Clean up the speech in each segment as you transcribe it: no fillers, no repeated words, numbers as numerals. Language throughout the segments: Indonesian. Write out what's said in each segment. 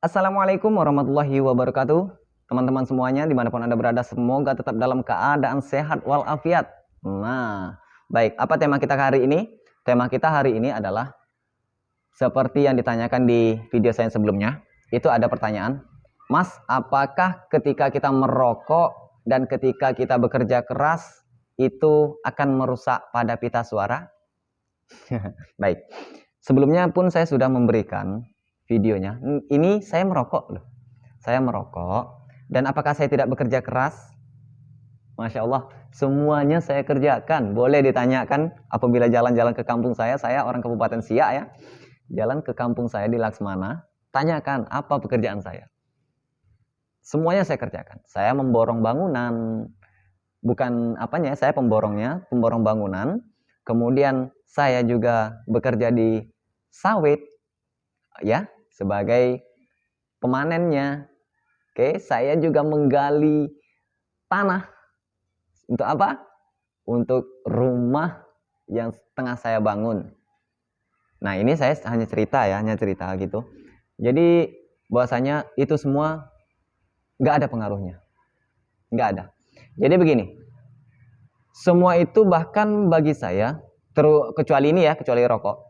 Assalamualaikum warahmatullahi wabarakatuh. Teman-teman semuanya dimanapun Anda berada, semoga tetap dalam keadaan sehat walafiat. Nah, baik, apa tema kita hari ini? Tema kita hari ini adalah seperti yang ditanyakan di video saya sebelumnya. Itu ada pertanyaan, Mas, apakah ketika kita merokok dan ketika kita bekerja keras itu akan merusak pada pita suara? Baik, sebelumnya pun saya sudah memberikan videonya. Ini saya merokok loh. Saya merokok. Dan apakah saya tidak bekerja keras? Masya Allah, semuanya saya kerjakan. Boleh ditanyakan apabila jalan-jalan ke kampung saya orang Kabupaten Siak ya. Jalan ke kampung saya di Laksmana, tanyakan apa pekerjaan saya. Semuanya saya kerjakan. Saya memborong bangunan. Bukan apanya, saya pemborong bangunan. Kemudian saya juga bekerja di sawit ya, sebagai pemanennya. Oke, saya juga menggali tanah. Untuk apa? Untuk rumah yang tengah saya bangun. Nah, ini saya hanya cerita gitu. Jadi bahwasanya itu semua nggak ada pengaruhnya. Nggak ada. Jadi begini, semua itu bahkan bagi saya, kecuali ini ya, kecuali rokok.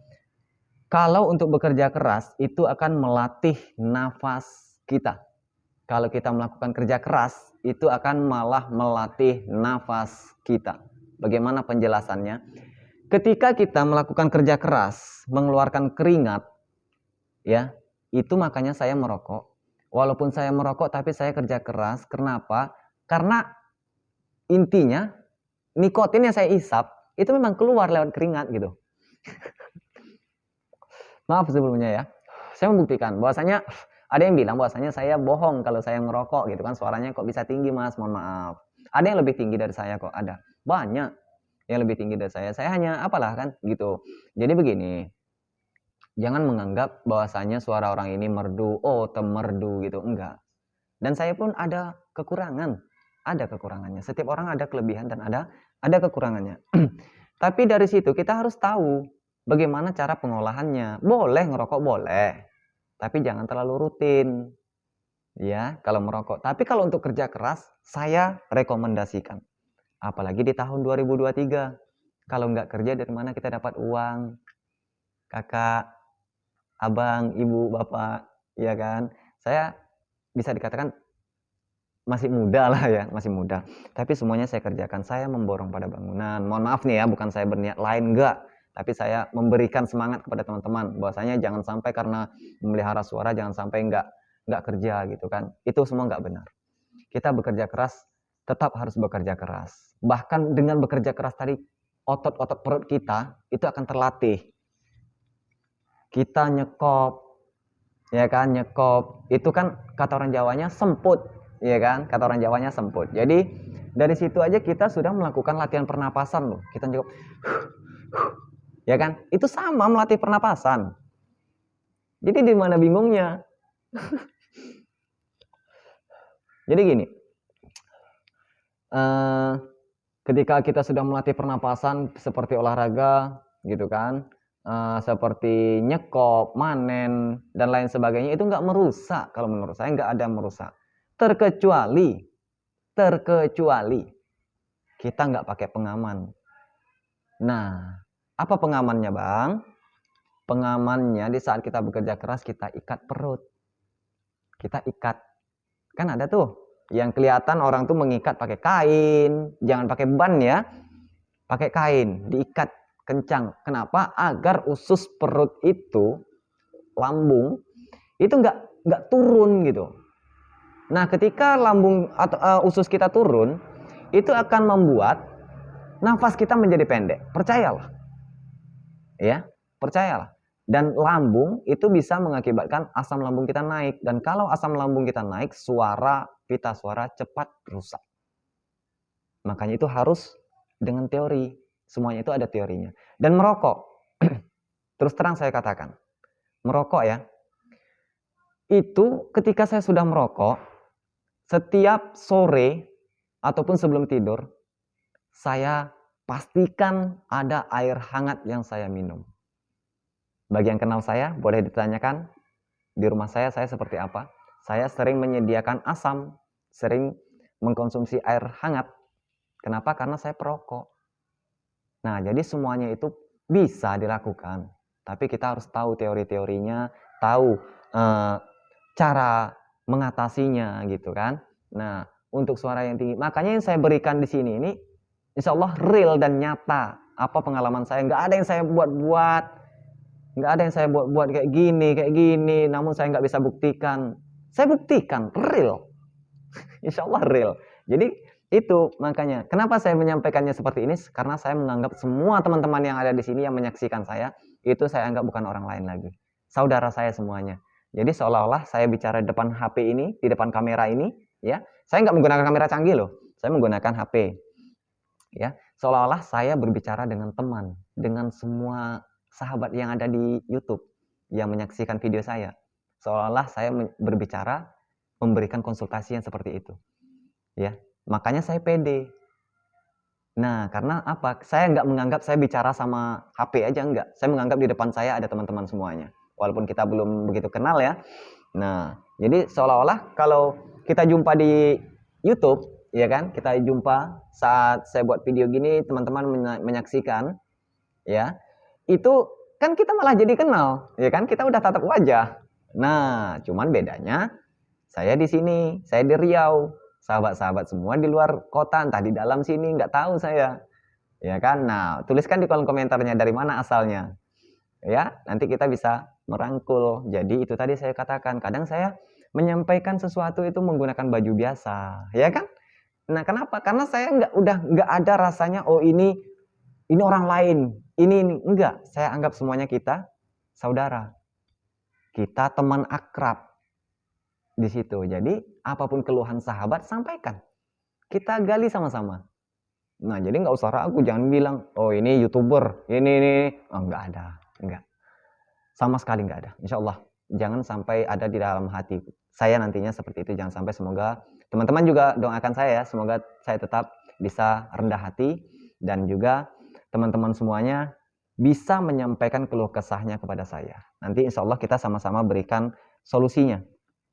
Kalau untuk bekerja keras, itu akan melatih nafas kita. Kalau kita melakukan kerja keras, itu akan malah melatih nafas kita. Bagaimana penjelasannya? Ketika kita melakukan kerja keras, mengeluarkan keringat, ya, itu makanya saya merokok. Walaupun saya merokok, tapi saya kerja keras. Kenapa? Karena intinya nikotin yang saya isap itu memang keluar lewat keringat gitu. Maaf sebelumnya ya. Saya membuktikan bahwasanya ada yang bilang bahwasanya saya bohong kalau saya ngerokok gitu kan, suaranya kok bisa tinggi Mas, mohon maaf. Ada yang lebih tinggi dari saya kok, ada. Banyak yang lebih tinggi dari saya. Saya hanya apalah kan gitu. Jadi begini, jangan menganggap bahwasanya suara orang ini merdu, oh temerdu gitu, enggak. Dan saya pun ada kekurangan, ada kekurangannya. Setiap orang ada kelebihan dan ada kekurangannya. Tapi dari situ kita harus tahu bagaimana cara pengolahannya. Boleh ngerokok, boleh. Tapi jangan terlalu rutin. Ya, kalau merokok. Tapi kalau untuk kerja keras, saya rekomendasikan. Apalagi di tahun 2023. Kalau nggak kerja, dari mana kita dapat uang? Kakak, abang, ibu, bapak, ya kan? Saya bisa dikatakan masih muda lah ya, masih muda. Tapi semuanya saya kerjakan. Saya memborong pada bangunan. Mohon maaf nih ya, bukan saya berniat lain, enggak. Tapi saya memberikan semangat kepada teman-teman bahwasanya jangan sampai karena memelihara suara, jangan sampai enggak kerja gitu kan. Itu semua enggak benar. Kita bekerja keras, tetap harus bekerja keras. Bahkan dengan bekerja keras tadi, otot-otot perut kita itu akan terlatih. Kita nyekop, ya kan, nyekop. Itu kan kata orang Jawanya semput, ya kan? Kata orang Jawanya semput. Jadi dari situ aja kita sudah melakukan latihan pernapasan loh. Kita nyekop. Ya kan? Itu sama melatih pernapasan. Jadi di mana bingungnya? Jadi gini, ketika kita sudah melatih pernapasan seperti olahraga gitu kan, seperti nyekop, manen, dan lain sebagainya, itu nggak merusak. Kalau menurut saya nggak ada merusak. Terkecuali kita nggak pakai pengaman. Nah, apa pengamannya Bang? Pengamannya di saat kita bekerja keras, kita ikat perut. Kita ikat. Kan ada tuh yang kelihatan orang tuh mengikat pakai kain. Jangan pakai ban ya. Pakai kain, diikat kencang. Kenapa? Agar usus perut itu, lambung, itu nggak turun gitu. Nah, ketika lambung atau usus kita turun, itu akan membuat nafas kita menjadi pendek. Percayalah. Ya, percayalah. Dan lambung itu bisa mengakibatkan asam lambung kita naik. Dan kalau asam lambung kita naik, pita suara cepat rusak. Makanya itu harus dengan teori. Semuanya itu ada teorinya. Dan merokok. Terus terang saya katakan. Merokok ya. Itu ketika saya sudah merokok, setiap sore ataupun sebelum tidur, saya pastikan ada air hangat yang saya minum. Bagi yang kenal saya, boleh ditanyakan, Di rumah saya seperti apa? Saya sering menyediakan asam, sering mengkonsumsi air hangat. Kenapa? Karena saya perokok. Nah, jadi semuanya itu bisa dilakukan. Tapi kita harus tahu teori-teorinya, tahu cara mengatasinya gitu kan. Nah, untuk suara yang tinggi, makanya yang saya berikan di sini ini insya Allah real dan nyata. Apa pengalaman saya, nggak ada yang saya buat-buat, nggak ada yang saya buat-buat kayak gini, namun saya nggak bisa buktikan. Saya buktikan, real. Insya Allah real. Jadi itu makanya, kenapa saya menyampaikannya seperti ini? Karena saya menganggap semua teman-teman yang ada di sini yang menyaksikan saya, itu saya anggap bukan orang lain lagi. Saudara saya semuanya. Jadi seolah-olah saya bicara di depan HP ini, di depan kamera ini, ya. Saya nggak menggunakan kamera canggih loh. Saya menggunakan HP. Ya, seolah-olah saya berbicara dengan teman, dengan semua sahabat yang ada di YouTube yang menyaksikan video saya. Seolah-olah saya berbicara, memberikan konsultasi yang seperti itu. Ya, makanya saya pede. Nah, karena apa? Saya nggak menganggap saya bicara sama HP aja, enggak. Saya menganggap di depan saya ada teman-teman semuanya. Walaupun kita belum begitu kenal ya. Nah, jadi seolah-olah kalau kita jumpa di YouTube, ya kan, kita jumpa saat saya buat video gini, teman-teman menyaksikan, ya, itu kan kita malah jadi kenal, ya kan, kita udah tatap wajah. Nah, cuman bedanya saya di sini, saya di Riau, sahabat-sahabat semua di luar kota, entah di dalam sini, nggak tahu saya, ya kan. Nah, tuliskan di kolom komentarnya dari mana asalnya, ya, nanti kita bisa merangkul. Jadi itu tadi saya katakan, kadang saya menyampaikan sesuatu itu menggunakan baju biasa, ya kan. Nah, kenapa? Karena saya udah nggak ada rasanya, oh ini orang lain, ini enggak. Saya anggap semuanya kita saudara, kita teman akrab di situ. Jadi apapun keluhan sahabat sampaikan, kita gali sama-sama. Nah, jadi nggak usah ragu, jangan bilang, oh ini YouTuber, ini, oh, nggak ada, enggak, sama sekali nggak ada. Insya Allah jangan sampai ada di dalam hati saya nantinya seperti itu, jangan sampai. Semoga teman-teman juga doakan saya ya, semoga saya tetap bisa rendah hati dan juga teman-teman semuanya bisa menyampaikan keluh kesahnya kepada saya. Nanti insya Allah kita sama-sama berikan solusinya.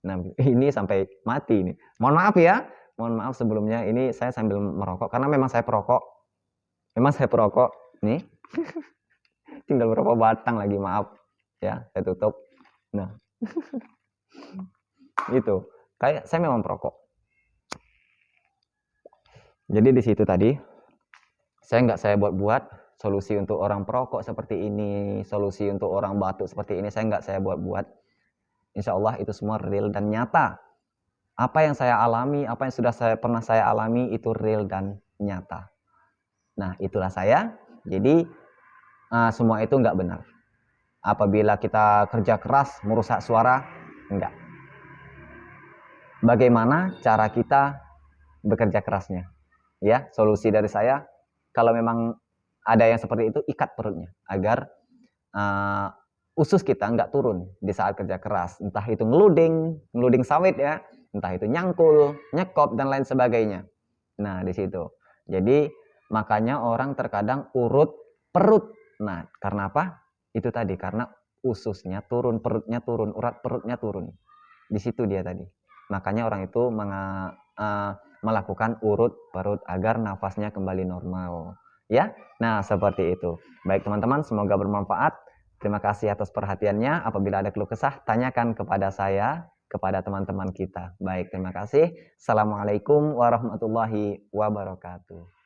Nah, ini sampai mati ini. Mohon maaf ya, mohon maaf sebelumnya, ini saya sambil merokok karena memang saya perokok. Memang saya perokok nih. Tinggal berapa batang lagi, maaf ya, saya tutup. Nah, itu kayak saya memang perokok. Jadi di situ tadi saya buat-buat solusi untuk orang perokok seperti ini, solusi untuk orang batuk seperti ini, saya buat-buat. Insya Allah itu semua real dan nyata. Apa yang saya alami, apa yang sudah pernah saya alami itu real dan nyata. Nah, itulah saya. Jadi semua itu nggak benar. Apabila kita kerja keras merusak suara, enggak. Bagaimana cara kita bekerja kerasnya? Ya, solusi dari saya, kalau memang ada yang seperti itu, ikat perutnya agar usus kita nggak turun di saat kerja keras. Entah itu ngeluding sawit ya, entah itu nyangkul, nyekop dan lain sebagainya. Nah, di situ. Jadi makanya orang terkadang urut perut. Nah, karena apa? Itu tadi, karena ususnya turun, perutnya turun, urat perutnya turun. Di situ dia tadi. Makanya orang itu melakukan urut perut agar nafasnya kembali normal. Ya, nah seperti itu. Baik teman-teman, semoga bermanfaat. Terima kasih atas perhatiannya. Apabila ada keluh kesah, tanyakan kepada saya, kepada teman-teman kita. Baik, terima kasih. Assalamualaikum warahmatullahi wabarakatuh.